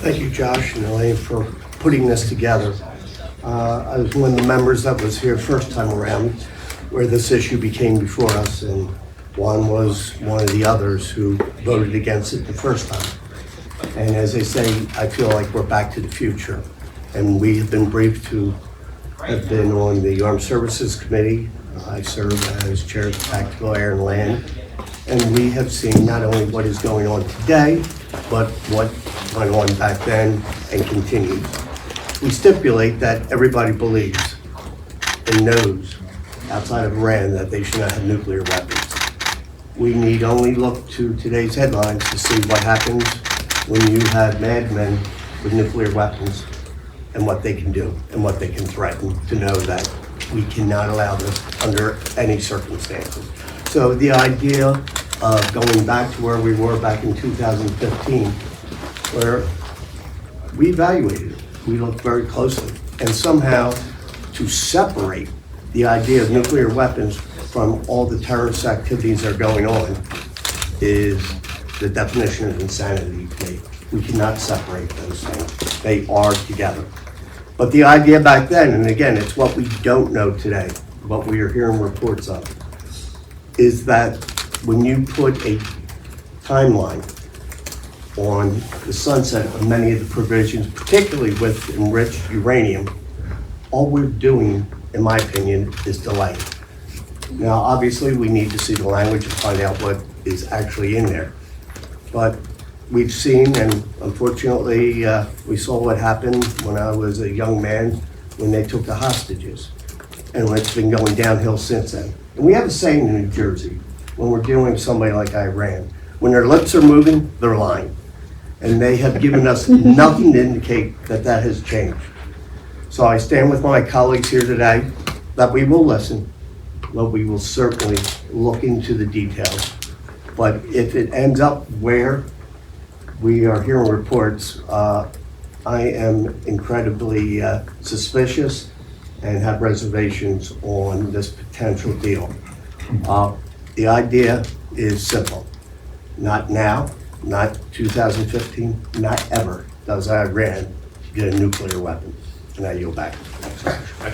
Thank you, Josh and Elaine, for putting this together. I was one of the members that was here first time around where this issue became before us, and Juan was one of the others who voted against it the first time. And as they say, I feel like we're back to the future. And we have been briefed to have been on the Armed Services Committee. I serve as chair of Tactical Air and Land. And we have seen not only what is going on today, but what went on back then and continues. We stipulate that everybody believes and knows outside of Iran that they should not have nuclear weapons. We need only look to today's headlines to see what happens when you have madmen with nuclear weapons and what they can do and what they can threaten, to know that we cannot allow this under any circumstances. So the idea of going back to where we were back in 2015, where we evaluated it, we looked very closely, and somehow to separate the idea of nuclear weapons from all the terrorist activities that are going on is the definition of insanity to me. We cannot separate those things. They are together. But the idea back then, and again, it's what we don't know today, what we are hearing reports of, is that when you put a timeline on the sunset of many of the provisions, particularly with enriched uranium, all we're doing, in my opinion, is delaying. Now, obviously, we need to see the language and find out what is actually in there. But we've seen, and unfortunately, we saw what happened when I was a young man when they took the hostages. And it's been going downhill since then. And we have a saying in New Jersey, when we're dealing with somebody like Iran, when their lips are moving, they're lying. And they have given us nothing to indicate that that has changed. So I stand with my colleagues here today that we will listen, but we will certainly look into the details. But if it ends up where we are hearing reports, I am incredibly suspicious and have reservations on this potential deal. The idea is simple. Not now, not 2015, not ever does Iran get a nuclear weapon. And I yield back.